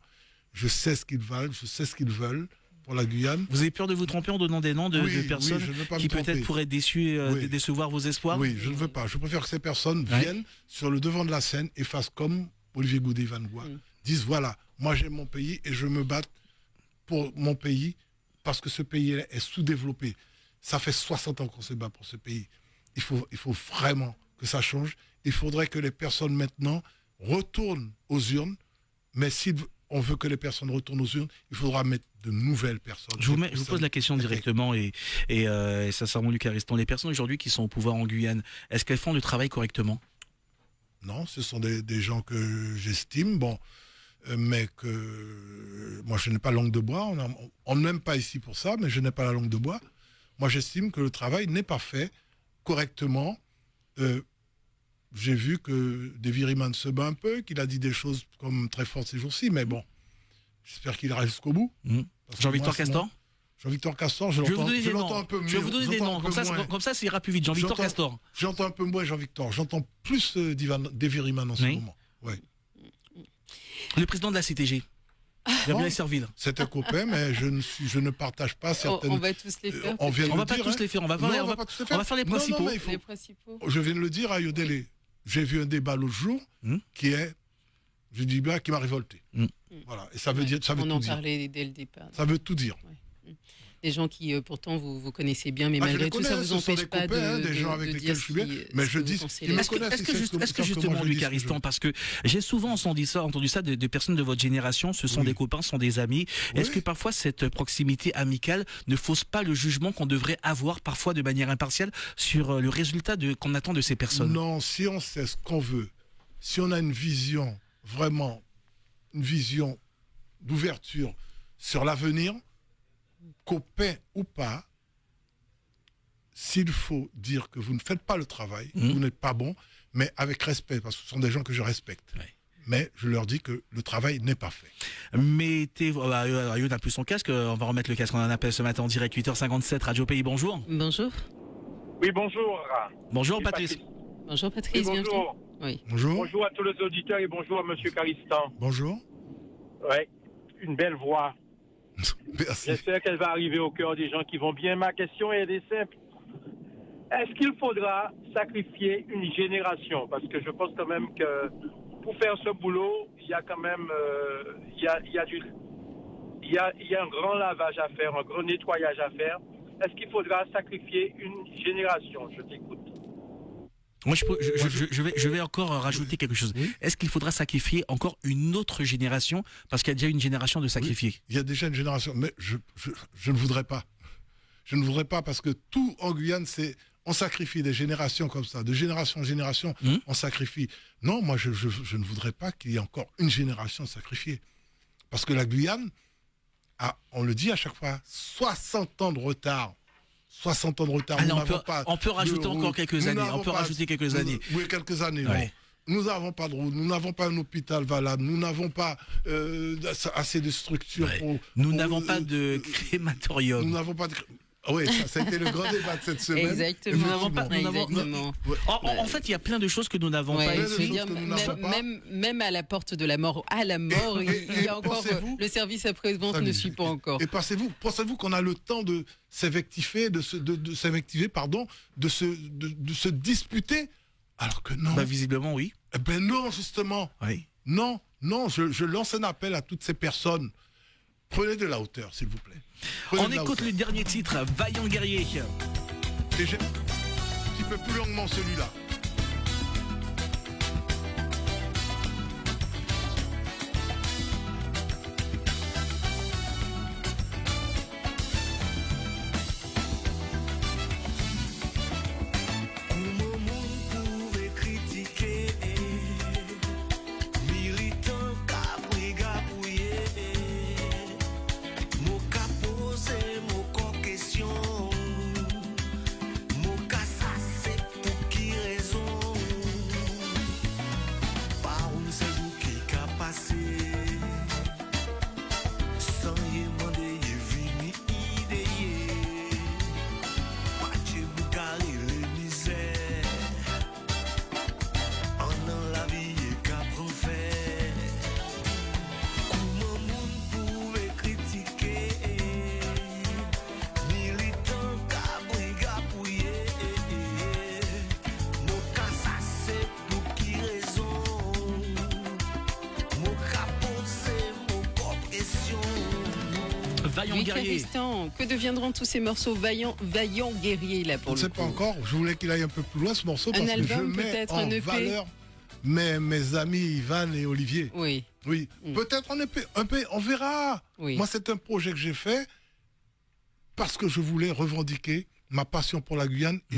je sais ce qu'ils valent, je sais ce qu'ils veulent pour la Guyane. Vous avez peur de vous tromper en donnant des noms de personnes qui peut-être pourraient décevoir vos espoirs? Oui, je ne veux pas. Je préfère que ces personnes viennent sur le devant de la scène et fassent comme Olivier Goudet et Ivan Goua. Disent, voilà, moi j'aime mon pays et je me bats pour mon pays parce que ce pays est sous-développé. Ça fait 60 ans qu'on se bat pour ce pays. Il faut vraiment que ça change. Il faudrait que les personnes maintenant retournent aux urnes, mais si on veut que les personnes retournent aux urnes, il faudra mettre de nouvelles personnes. Je vous pose la question directement et sincèrement, Luc Ariston, les personnes aujourd'hui qui sont au pouvoir en Guyane, est-ce qu'elles font le travail correctement? Non, ce sont des gens que j'estime, mais que moi je n'ai pas langue de bois. On ne m'aime pas ici pour ça, mais je n'ai pas la langue de bois. Moi j'estime que le travail n'est pas fait correctement. J'ai vu que Davy Riemann se bat un peu, qu'il a dit des choses comme très fortes ces jours-ci, mais bon, j'espère qu'il ira jusqu'au bout. Jean-Victor Castor? Jean-Victor Castor, je l'entends un peu mieux. Je vais vous donner des noms, comme ça ira plus vite. Jean-Victor Castor. J'entends un peu moins Jean-Victor, j'entends plus Davy Riemann en ce moment. Ouais. Le président de la CTG, Gabriel Serville. C'est un copain, mais je ne partage pas certaines... On va tous les faire. On va pas tous les faire, on va faire les principaux. Je viens de le dire à Yodélé. J'ai vu un débat l'autre jour qui est Je dis bien qui m'a révolté. Voilà. Et ça veut dire, ça veut On tout en dire. parlait dès le départ. Ça veut tout dire. Des gens qui, pourtant, vous connaissez bien, mais Ah, je malgré les tout connais, ça, vous ce sont empêche des pas copains, de des gens avec de lesquels dire je suis bien. Mais ce je que dis, vous pensez ils me là-dessus. connaissent. Est-ce que justement, Luc Ariston, parce que j'ai souvent entendu ça de personnes de votre génération, ce sont Oui. des copains, ce sont des amis. Est-ce Oui. que parfois cette proximité amicale ne fausse pas le jugement qu'on devrait avoir parfois de manière impartiale sur le résultat qu'on attend de ces personnes? Non, si on sait ce qu'on veut, si on a une vision, vraiment, une vision d'ouverture sur l'avenir, copain ou pas, s'il faut dire que vous ne faites pas le travail, vous n'êtes pas bon, mais avec respect, parce que ce sont des gens que je respecte. Ouais. Mais je leur dis que le travail n'est pas fait. Yo n'a plus son casque, on va remettre le casque. On en appelle ce matin en direct, 8h57, Radio Pays, bonjour. Bonjour. Oui, bonjour. Bonjour Oui, Patrice. Bonjour Oui, Patrice, bienvenue. bonjour. Oui. Bonjour. Bonjour à tous les auditeurs et bonjour à Monsieur Caristan. Bonjour. Ouais, une belle voix. Merci. J'espère qu'elle va arriver au cœur des gens qui vont bien. Ma question elle est simple. Est-ce qu'il faudra sacrifier une génération? Parce que je pense quand même que pour faire ce boulot, il y a quand même il y a un grand lavage à faire, un grand nettoyage à faire. Est-ce qu'il faudra sacrifier une génération? Je t'écoute. Moi, je vais encore rajouter quelque chose. Oui. Est-ce qu'il faudra sacrifier encore une autre génération parce qu'il y a déjà une génération de sacrifiés? Il y a déjà une génération, mais je ne voudrais pas. Je ne voudrais pas parce que tout en Guyane, on sacrifie des générations comme ça. De génération en génération, on sacrifie. Non, moi, je ne voudrais pas qu'il y ait encore une génération sacrifiée. Parce que la Guyane a, on le dit à chaque fois, 60 ans de retard. 60 ans de retard. Allez, Nous on n'avons peut- pas on peut rajouter de encore route. quelques Nous années. n'avons On peut pas- rajouter quelques années. Oui, quelques années. Ouais. Bon. Nous n'avons pas de route, nous n'avons pas un hôpital valable, nous n'avons pas assez de structures Ouais. pour... Nous pour, n'avons pas de crématorium. Nous n'avons pas de... Ah oui, ça a été le grand débat de cette semaine. Exactement. Nous n'avons pas- Exactement. Ouais. En fait, il y a plein de choses que nous n'avons Ouais, pas plein de je veux ici. choses dire, que nous n'avons pas. même à la porte de la mort, il y a encore pensez-vous- le service après-vente ne suit pas encore. Et pensez-vous qu'on a le temps de s'invectiver, de se disputer, alors que non. Bah, visiblement, oui. Eh ben non, justement. Oui. Non, je lance un appel à toutes ces personnes. Prenez de la hauteur, s'il vous plaît. Prenez On de la écoute hauteur. le dernier titre, Vaillant guerrier. Et j'aime un petit peu plus longuement celui-là. Comment moun pouvait critiquer militant capri gapouillé mon capot c'est mon corps question mon cas ça c'est pour qui raison par où c'est vous qui qu'a passé sans y demander y vini idée pas de vous carrer les misères en dans la vie et qu'à faire comment moun pouvait critiquer militant cabri gapouillé mon cas ça c'est pour qui raison mon capot c'est mon propre question. Vaillant Louis guerrier. Caristan, que deviendront tous ces morceaux vaillants guerriers là Je pour ne le sais coup? pas encore. Je voulais qu'il aille un peu plus loin ce morceau parce que je album, mets peut-être, en un EP. valeur mes amis Ivan et Olivier. Oui, Oui, peut-être un peu, on verra. oui. Moi, c'est un projet que j'ai fait parce que je voulais revendiquer ma passion pour la Guyane et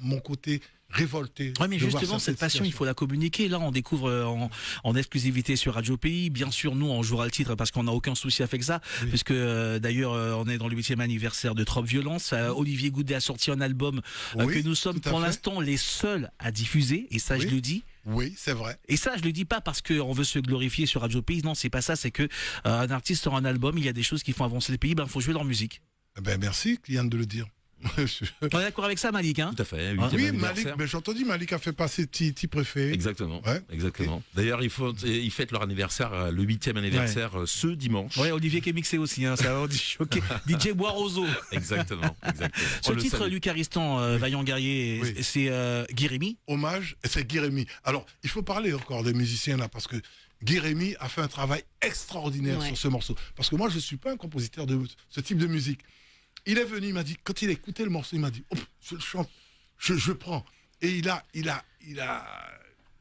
mon côté révolté. Ouais, mais de voir justement, cette certaines passion, il situations. faut la communiquer. Là, on découvre en exclusivité sur Radio Pays. Bien sûr, nous, on jouera le titre parce qu'on n'a aucun souci avec ça. Oui. Puisque, d'ailleurs, on est dans le 8e anniversaire de Trop Violence. Olivier Goudet a sorti un album Oui, que nous sommes tout à pour fait. l'instant les seuls à diffuser. Et ça, je Oui. le dis. Oui, c'est vrai. Et ça, je le dis pas parce qu'on veut se glorifier sur Radio Pays. Non, c'est pas ça. C'est que un artiste sort un album, il y a des choses qui font avancer le pays. Ben, faut jouer leur musique. Eh ben, merci, Kylian, de le dire. On est d'accord avec ça, Malik, hein? Tout à fait. Ah, 8e Oui, anniversaire. Malik, mais j'ai entendu Malik a fait passer Titi préféré. Exactement. Ouais. Exactement. D'ailleurs, ils fêtent leur anniversaire, le 8e anniversaire, ce dimanche. Ouais, Olivier qui est mixé aussi, hein, ça va choquer. DJ Boirozo. Exactement. Exactement. Ce On le titre, salue. Luc Aristan, Vaillant guerrier, Oui. c'est Guy Rémy. Hommage, et c'est Guy Rémy. Alors, il faut parler encore des musiciens là, parce que Guy Rémy a fait un travail extraordinaire sur ce morceau. Parce que moi, je ne suis pas un compositeur de ce type de musique. Il est venu, il m'a dit, quand il a écouté le morceau, il m'a dit, oh, je le chante, je prends. Et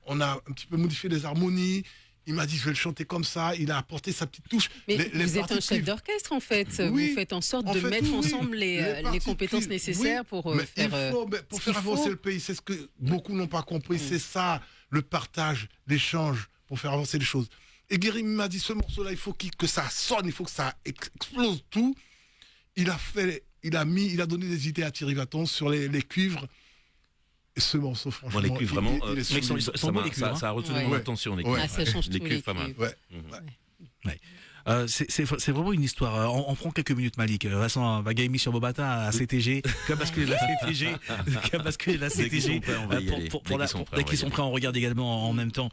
on a un petit peu modifié les harmonies. Il m'a dit, je vais le chanter comme ça. Il a apporté sa petite touche. Mais vous êtes un chef d'orchestre, en fait. Oui. Vous faites en sorte de mettre ensemble les compétences nécessaires pour faire... pour faire avancer le pays. C'est ce que beaucoup n'ont pas compris. C'est ça, le partage, l'échange, pour faire avancer les choses. Et Guéry m'a dit, ce morceau-là, il faut que ça sonne, il faut que ça explose tout. Il a donné des idées à Thierry Vaton sur les cuivres. Et ce morceau, franchement, les cuivres, vraiment, ça a retenu mon attention, les cuivres. Ah, ça change les tout, cuivres, pas mal. C'est vraiment une histoire. On prend quelques minutes, Malik. Vincent Bagaimi sur Bobata à CTG. Qu'a basculé la CTG. Dès qu'ils sont prêts, on va y aller. Dès qu'ils sont prêts, on regarde également en même temps.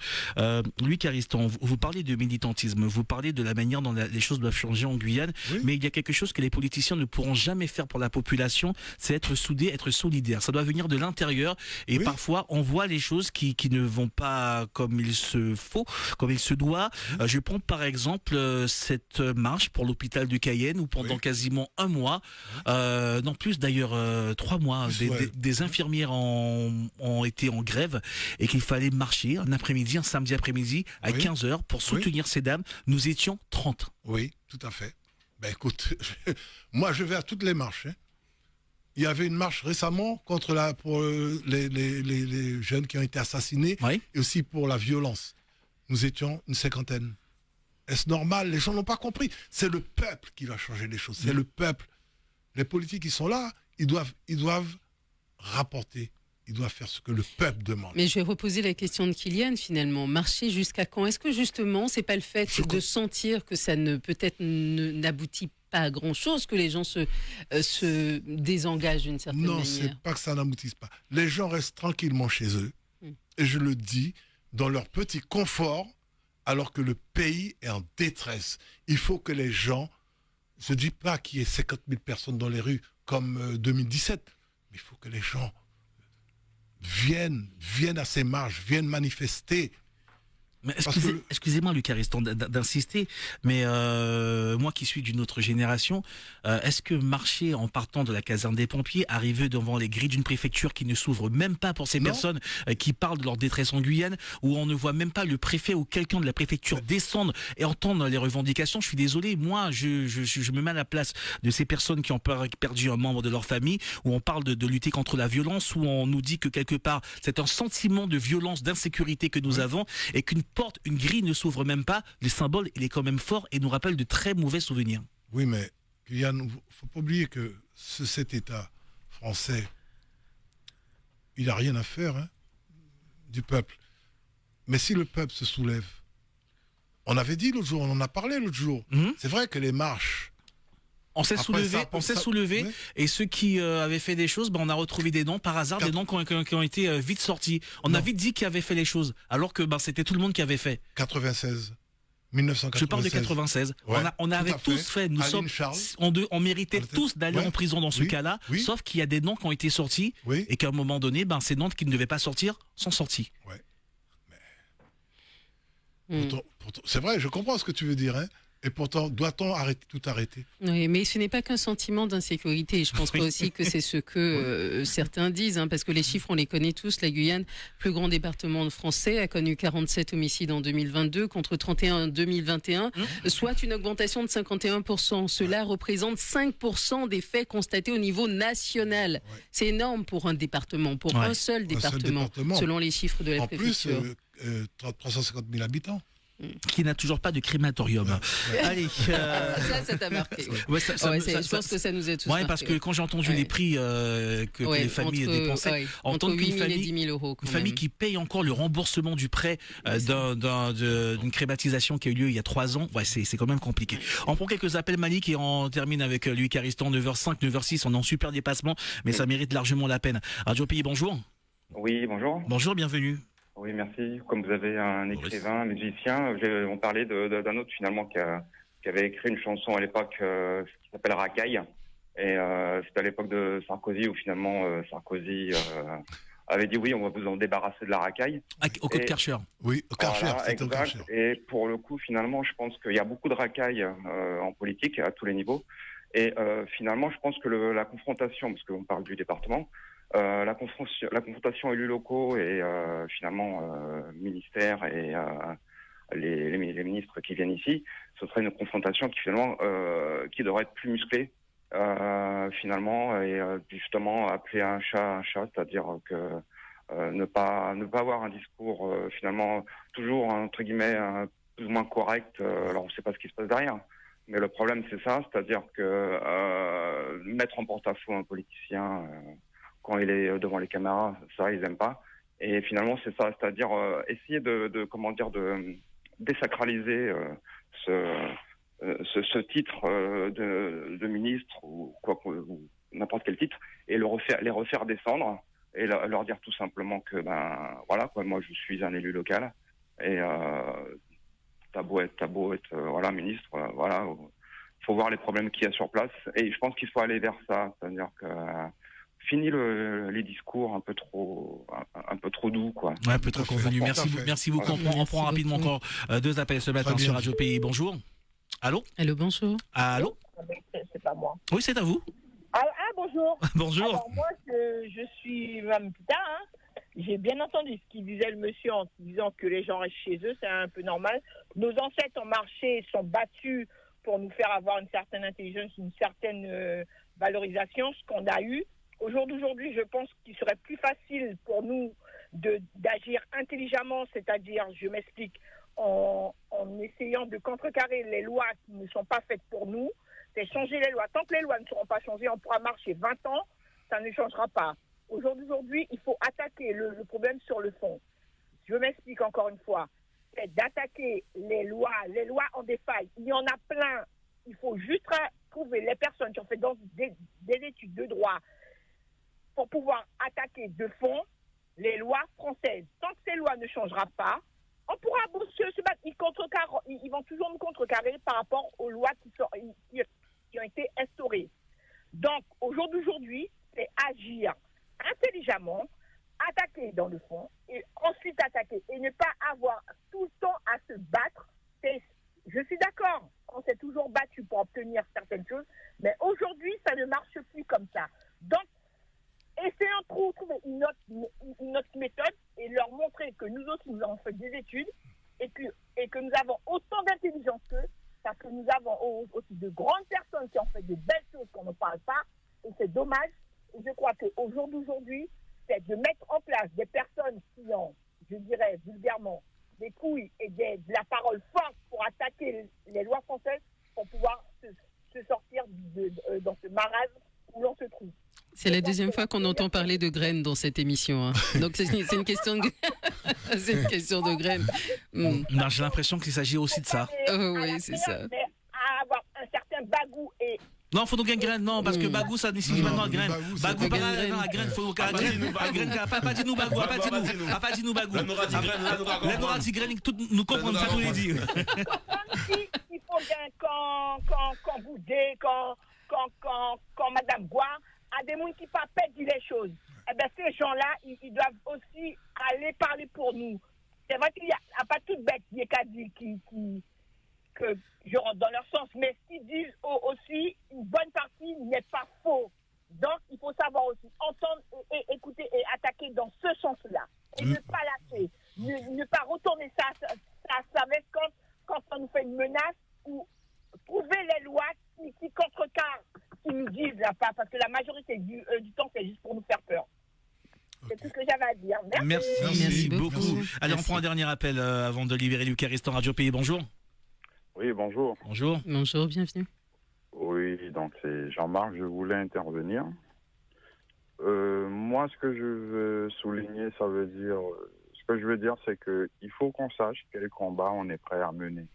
Louis Cariston, vous parlez de militantisme, vous parlez de la manière dont les choses doivent changer en Guyane, mais il y a quelque chose que les politiciens ne pourront jamais faire pour la population, c'est être soudés, être solidaires. Ça doit venir de l'intérieur et parfois on voit les choses qui ne vont pas comme il se faut, comme il se doit. Je prends par exemple cette marche pour l'hôpital de Cayenne où pendant quasiment un mois, non plus d'ailleurs 3 mois, des infirmières ont été en grève et qu'il fallait marcher un après-midi, un samedi après-midi à 15h pour soutenir ces dames. Nous étions 30. Oui, tout à fait. Ben écoute, moi je vais à toutes les marches. Il y avait une marche récemment pour les jeunes qui ont été assassinés et aussi pour la violence. Nous étions une 50aine. Est-ce normal? Les gens n'ont pas compris. C'est le peuple qui va changer les choses. C'est le peuple. Les politiques qui sont là, ils doivent rapporter. Ils doivent faire ce que le peuple demande. Mais je vais reposer la question de Kylian finalement. Marcher jusqu'à quand? Est-ce que justement, c'est pas le fait de sentir que ça n'aboutit pas à grand chose que les gens se désengagent d'une certaine manière? Non, c'est pas que ça n'aboutisse pas. Les gens restent tranquillement chez eux. Et je le dis, dans leur petit confort, alors que le pays est en détresse. Il faut que les gens, je ne dis pas qu'il y ait 50 000 personnes dans les rues comme 2017, mais il faut que les gens viennent à ces marches, viennent manifester. Mais excusez-moi, Luc Cariston, d'insister, mais moi qui suis d'une autre génération, est-ce que marcher en partant de la caserne des pompiers, arriver devant les grilles d'une préfecture qui ne s'ouvre même pas pour ces personnes qui parlent de leur détresse en Guyane, où on ne voit même pas le préfet ou quelqu'un de la préfecture descendre et entendre les revendications, je suis désolé, moi je me mets à la place de ces personnes qui ont perdu un membre de leur famille, où on parle de lutter contre la violence, où on nous dit que quelque part c'est un sentiment de violence, d'insécurité que nous avons, et qu'une une grille ne s'ouvre même pas, le symbole il est quand même fort et nous rappelle de très mauvais souvenirs. Oui, mais il ne faut pas oublier que cet État français, il n'a rien à faire du peuple. Mais si le peuple se soulève, on avait dit l'autre jour, on en a parlé l'autre jour, c'est vrai que les marches, on s'est soulevé, et ceux qui avaient fait des choses, on a retrouvé des noms par hasard, des noms qui ont été vite sortis. On a vite dit qui avait fait les choses, alors que c'était tout le monde qui avait fait. 1996. Je parle de 96. On avait tous fait. On méritait tous d'aller en prison dans ce cas-là, sauf qu'il y a des noms qui ont été sortis et qu'à un moment donné, ces noms qui ne devaient pas sortir sont sortis. Pourtant, c'est vrai, je comprends ce que tu veux dire. Et pourtant, doit-on tout arrêter? Oui, mais ce n'est pas qu'un sentiment d'insécurité. Je pense pas aussi que c'est ce que certains disent, parce que les chiffres, on les connaît tous. La Guyane, plus grand département français, a connu 47 homicides en 2022 contre 31 en 2021, soit une augmentation de 51%. Cela représente 5% des faits constatés au niveau national. C'est énorme pour un département, pour un seul département, selon les chiffres de la préfecture. En plus, 350 000 habitants. Qui n'a toujours pas de crématorium. Allez, ça t'a marqué. Je pense que ça nous a tous marqué. Parce que quand j'ai entendu les prix que les familles dépensaient, entre 8 000 et 10 000 euros. Une famille qui paye encore le remboursement du prêt d'une crématisation qui a eu lieu il y a 3 ans, c'est quand même compliqué. On prend quelques appels, Malik, et on termine avec Louis Cariston, 9h05, 9h06. On est en super dépassement, mais ça mérite largement la peine. Radio Pays, bonjour. Oui, bonjour. Bonjour, bienvenue. Oui, merci. Comme vous avez un écrivain, un musicien, on parlait d'un autre finalement qui avait écrit une chanson à l'époque qui s'appelle Racaille. Et c'était à l'époque de Sarkozy où finalement Sarkozy avait dit oui, on va vous en débarrasser de la racaille. Au code Et- Karcher. Oui, au Karcher, Voilà, c'est au exact. Karcher. Et pour le coup, finalement, je pense qu'il y a beaucoup de racailles en politique à tous les niveaux. Et finalement, je pense que la confrontation, parce qu'on parle du département, la confrontation élus locaux et finalement ministères et les ministres qui viennent ici, ce serait une confrontation qui finalement qui devrait être plus musclée finalement et justement appeler un chat, c'est-à-dire que ne pas avoir un discours finalement toujours entre guillemets plus ou moins correct. Alors on ne sait pas ce qui se passe derrière. Mais le problème, c'est ça, c'est-à-dire que mettre en porte-à-faux un politicien quand il est devant les caméras, ça, ils n'aiment pas. Et finalement, c'est ça, c'est-à-dire essayer de désacraliser ce titre de ministre ou n'importe quel titre et les refaire descendre et leur dire tout simplement que voilà quoi, moi je suis un élu local et t'as beau être voilà ministre, voilà, faut voir les problèmes qu'il y a sur place et je pense qu'il faut aller vers ça, c'est-à-dire que fini les discours un peu trop doux quoi. Ouais, un peu trop convenu. Merci beaucoup. Voilà. On prend rapidement encore deux appels ce matin sur Radio Pays. Bonjour. Allô. Allô, bonjour. Allô. C'est pas moi. Oui, c'est à vous. Bonjour. Bonjour. Alors moi, je suis Mme Pita. J'ai bien entendu ce qu'il disait le monsieur en disant que les gens restent chez eux, c'est un peu normal. Nos ancêtres ont marché, sont battus pour nous faire avoir une certaine intelligence, une certaine valorisation, ce qu'on a eu. Au jour d'aujourd'hui, je pense qu'il serait plus facile pour nous d'agir intelligemment, c'est-à-dire, je m'explique, en essayant de contrecarrer les lois qui ne sont pas faites pour nous, c'est changer les lois. Tant que les lois ne seront pas changées, on pourra marcher 20 ans, ça ne changera pas. Aujourd'hui, il faut attaquer le problème sur le fond. Je m'explique encore une fois. C'est d'attaquer les lois. Les lois ont des failles. Il y en a plein. Il faut juste trouver les personnes qui ont fait des études de droit pour pouvoir attaquer de fond les lois françaises. Tant que ces lois ne changeront pas, on pourra se battre. Ils vont toujours nous contrecarrer par rapport aux lois qui ont été instaurées. Donc, au jour d'aujourd'hui, c'est agir intelligemment, attaquer dans le fond, et ensuite attaquer. Et ne pas avoir tout le temps à se battre. Je suis d'accord, on s'est toujours battu pour obtenir certaines choses, mais aujourd'hui, ça ne marche plus comme ça. Donc, essayons de trouver une autre méthode et leur montrer que nous aussi, nous avons fait des études et que nous avons autant d'intelligence qu'eux, parce que nous avons aussi de grandes personnes qui ont fait de belles choses qu'on ne parle pas, et c'est dommage. Et je crois qu'au jour d'aujourd'hui, c'est de mettre en place des personnes qui ont, je dirais vulgairement, des couilles et de la parole forte pour attaquer les lois françaises pour pouvoir se sortir dans ce marasme où l'on se trouve. C'est la deuxième fois qu'on entend parler de graines dans cette émission. Hein. Donc c'est une question de c'est une question de graines. Non, j'ai l'impression qu'il s'agit aussi de ça. Oui, c'est ça. Mais à avoir un certain bagou et non, faut donc une graine, non, parce que bagou, ça nécessite maintenant une graine. Bagou, pas la graine, faut qu'à graine, pas dit nous bagou, pas dit nous bagou. La noura dit graine, tout nous comprendre ça, tous les dire. Il faut bien quand Boudé, quand Madame Goire, à des gens qui ne pas perdre les choses. Eh bien, ces gens-là, ils doivent aussi aller parler pour nous. C'est vrai qu'il n'y a pas toute bête qui est dit que je rentre dans leur sens, mais ce qu'ils disent aussi, une bonne partie n'est pas faux. Donc, il faut savoir aussi entendre et écouter et attaquer dans ce sens-là. Et ne pas lâcher. Ne pas retourner ça veste quand on nous fait une menace ou trouver les lois qui contrecarrent ce qu'ils nous disent là, parce que la majorité du temps, c'est juste pour nous faire peur. C'est tout ce que j'avais à dire. Merci beaucoup. Merci. Allez, on prend un dernier appel avant de libérer Lucas Ristan, Radio Pays. Bonjour. Oui, bonjour. Bonjour. Bonjour, bienvenue. Oui, donc c'est Jean-Marc, je voulais intervenir. Moi, ce que je veux souligner, ce que je veux dire, c'est qu'il faut qu'on sache quel combat on est prêt à mener.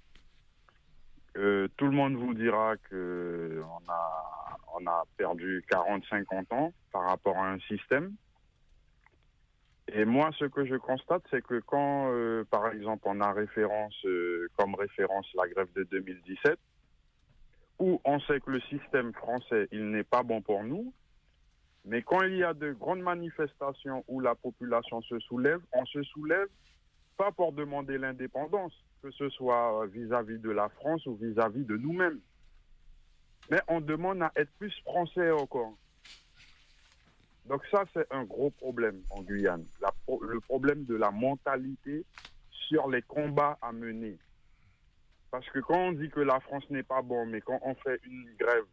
Tout le monde vous dira qu'on a perdu 40-50 ans par rapport à un système. Et moi, ce que je constate, c'est que quand, par exemple, on a comme référence la grève de 2017, où on sait que le système français, il n'est pas bon pour nous, Mais quand il y a de grandes manifestations où la population se soulève, on se soulève pas pour demander l'indépendance, que ce soit vis-à-vis de la France ou vis-à-vis de nous-mêmes. Mais on demande à être plus français encore. Donc ça, c'est un gros problème en Guyane. Le problème de la mentalité sur les combats à mener. Parce que quand on dit que la France n'est pas bon, mais quand on fait une grève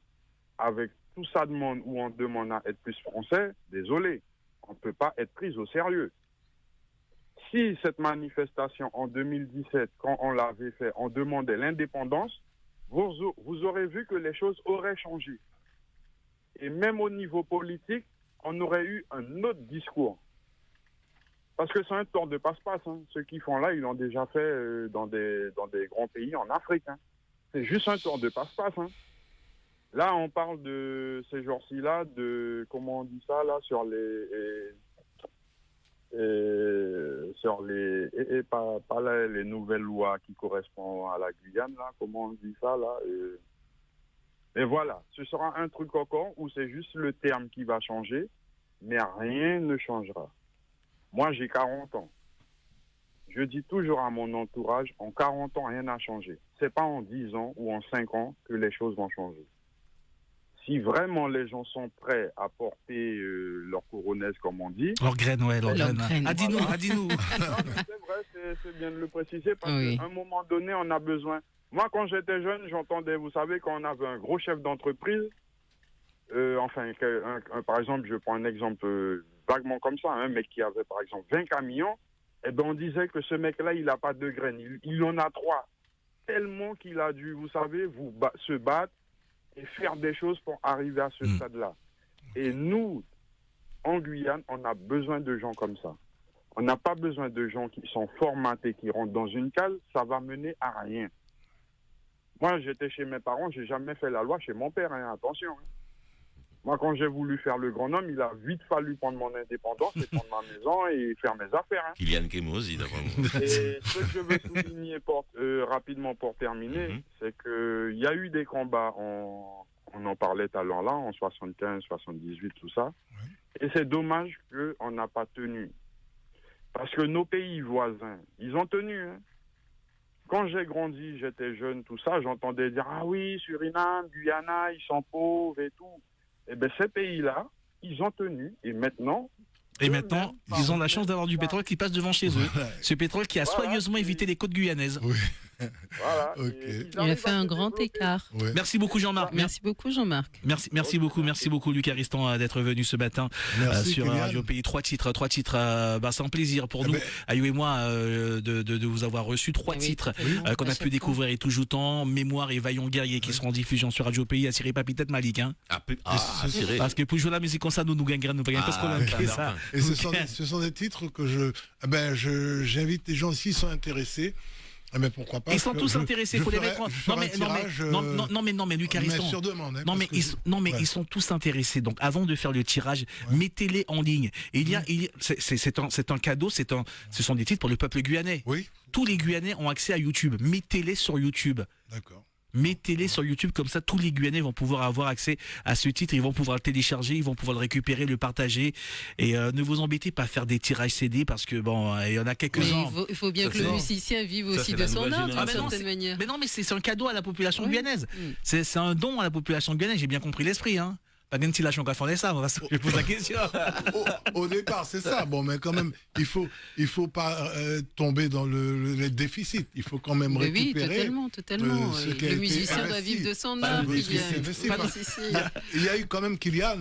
avec tout ça demande où on demande à être plus français, désolé, on ne peut pas être pris au sérieux. Si cette manifestation en 2017, quand on l'avait fait, on demandait l'indépendance, vous aurez vu que les choses auraient changé. Et même au niveau politique, on aurait eu un autre discours. Parce que c'est un tour de passe-passe. Hein. Ceux qui font là, ils l'ont déjà fait dans des grands pays en Afrique. Hein. C'est juste un tour de passe-passe. Hein. Là, on parle de ces jours-ci là, de comment on dit ça là, sur les nouvelles lois qui correspondent à la Guyane là, comment on dit ça là. Et voilà, ce sera un truc encore où c'est juste le terme qui va changer, mais rien ne changera. Moi, j'ai 40 ans. Je dis toujours à mon entourage, en 40 ans, rien n'a changé. C'est pas en 10 ans ou en 5 ans que les choses vont changer. Si vraiment les gens sont prêts à porter leur coronaise, comme on dit... Leur graine, ouais, leur graine. Dis-nous. Non, c'est vrai, c'est bien de le préciser, parce qu'à un moment donné, on a besoin... Moi, quand j'étais jeune, j'entendais, vous savez, quand on avait un gros chef d'entreprise, par exemple, je prends un exemple vaguement comme ça, un mec qui avait, par exemple, 20 camions, eh ben, on disait que ce mec-là, il n'a pas de graines, il en a 3. Tellement qu'il a dû, vous savez, se battre et faire des choses pour arriver à ce stade-là. Et nous, en Guyane, on a besoin de gens comme ça. On n'a pas besoin de gens qui sont formatés, qui rentrent dans une cale, ça va mener à rien. Moi, j'étais chez mes parents, j'ai jamais fait la loi chez mon père, hein, attention. Hein. Moi, quand j'ai voulu faire le grand homme, il a vite fallu prendre mon indépendance et prendre ma maison et faire mes affaires. Hein. Kylian Kemosi, d'abord. Et ce que je veux souligner rapidement pour terminer, c'est qu'il y a eu des combats, on en parlait tout à l'heure là, en 75, 78, tout ça. Et c'est dommage qu'on n'a pas tenu. Parce que nos pays voisins, ils ont tenu. Hein. Quand j'ai grandi, j'étais jeune, tout ça, j'entendais dire « Ah oui, Suriname, Guyana, ils sont pauvres et tout ». Eh bien, ces pays-là, ils ont tenu. Et maintenant, ils ont la chance d'avoir du pétrole qui passe devant chez eux. Ce pétrole qui a soigneusement évité les côtes guyanaises. Oui. Voilà. Il a fait un grand écart. Ouais. Merci beaucoup Jean-Marc. Merci beaucoup Jean-Marc. Merci beaucoup Luc Ariston d'être venu ce matin sur Radio Pays. 3 titres. C'est un plaisir pour nous, Ayou et moi, de vous avoir reçu. 3 titres qu'on a pu découvrir et tout joutant. Mémoire et Vaillant Guerrier qui seront en diffusion sur Radio Pays. Assuré pas peut-être Malik. Hein. Parce que pour jouer la musique comme ça, nous gagnerons parce qu'on a ça. Et ce sont des titres que j'invite les gens s'ils sont intéressés. Mais pourquoi pas? Ils sont tous intéressés, il faut les mettre en... Non mais Luc Ariston. Sur demande, ils sont tous intéressés. Donc avant de faire le tirage, mettez-les en ligne. Et c'est un cadeau, ce sont des titres pour le peuple guyanais. Oui. Tous les Guyanais ont accès à YouTube. Mettez-les sur YouTube. D'accord. Mettez-les sur YouTube, comme ça tous les Guyanais vont pouvoir avoir accès à ce titre, ils vont pouvoir le télécharger, ils vont pouvoir le récupérer, le partager, et ne vous embêtez pas à faire des tirages CD parce que bon, il y en a quelques-uns. Il faut bien que le musicien vive aussi de son art, d'une certaine manière. Mais non, mais c'est un cadeau à la population guyanaise. C'est un don à la population guyanaise, j'ai bien compris l'esprit, hein. Pas bien si la chanson qu'on ça, je pose la question. Au départ, c'est ça. Bon, mais quand même, il faut pas tomber dans le déficit. Il faut quand même récupérer. Oui, totalement. Le musicien doit vivre de son art. Il y a eu quand même, Kylian,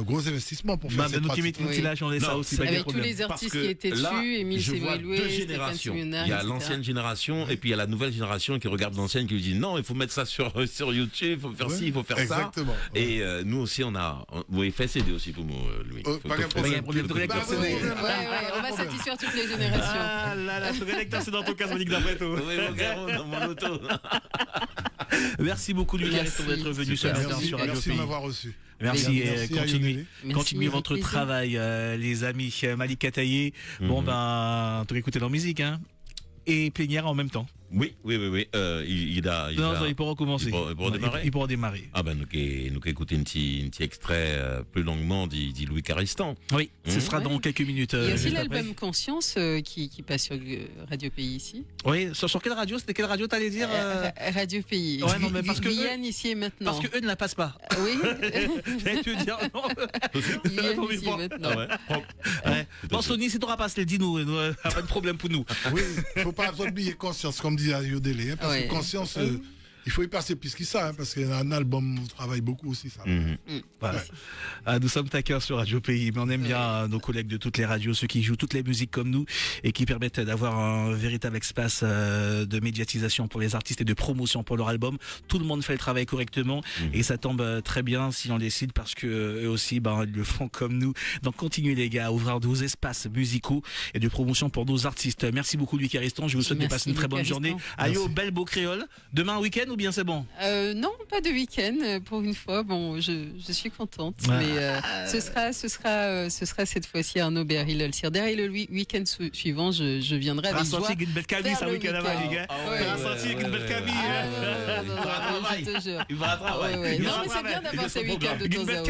gros investissement pour faire cette pratique. Avec tous les artistes qui étaient dessus, Émile Sévoué, deux générations. Il y a l'ancienne génération et puis il y a la nouvelle génération qui regarde l'ancienne qui lui dit non, il faut mettre ça sur YouTube, il faut faire ci, il faut faire ça. Exactement. Et nous aussi, vous fait CD aussi pour moi, Louis. Pas de problème. On va satisfaire toutes les générations. Ah là là, le collecteur, c'est dans ton cas, Monique D'Apreto. Oui, mon garçon, dans mon auto. Merci beaucoup, Luc Ariston, d'être venu ce matin sur Radio Pays. Merci de m'avoir reçu. Merci et continuez votre travail, les amis. Malik Kataye. Bon, on va écouter leur musique, hein. et plénière en même temps. Oui. Il pourra recommencer. Il pourra démarrer. Il pourra démarrer. Ah ben, nous écouter un petit extrait plus longuement dit Louis Caristan. Oui, ce sera dans quelques minutes. Il y a aussi juste l'album après. Conscience qui passe sur Radio Pays ici. Oui, sur quelle radio? C'était quelle radio t'allais dire Radio Pays. Ouais, non, mais parce que Guyane ici et maintenant. Parce que eux ne la passent pas. Oui. J'allais te dire non. Guyane ici et maintenant. Ah ouais. Bon, Sony, si tu n'auras pas, dis-nous, pas de problème pour nous. Oui, il ne faut pas oublier Conscience, comme dit Ayodele, hein, parce que Conscience, il faut y passer plus que ça, hein, parce qu'un album, on travaille beaucoup aussi. Ça. Voilà. Nous sommes à cœur sur Radio Pays, mais on aime bien nos collègues de toutes les radios, ceux qui jouent toutes les musiques comme nous et qui permettent d'avoir un véritable espace de médiatisation pour les artistes et de promotion pour leur album. Tout le monde fait le travail correctement et ça tombe très bien si on décide, parce que eux aussi, ils le font comme nous. Donc continuez les gars à ouvrir 12 espaces musicaux et de promotion pour nos artistes. Merci beaucoup Louis Caristan, je vous souhaite de passer une très bonne journée. Ayo, belle beau créole. Demain week-end ou bien c'est bon? Non, pas de week-end pour une fois. Bon, je suis contente, mais ce sera cette fois-ci Arnaud Berry-Lolsir. Derrière le week-end suivant, je viendrai avec joie. Une belle camille, ça week-end avant les gars. Une belle camille. Je te jure. Il va à travail. Non, mais c'est bien d'avoir ces week-ends de temps à autre.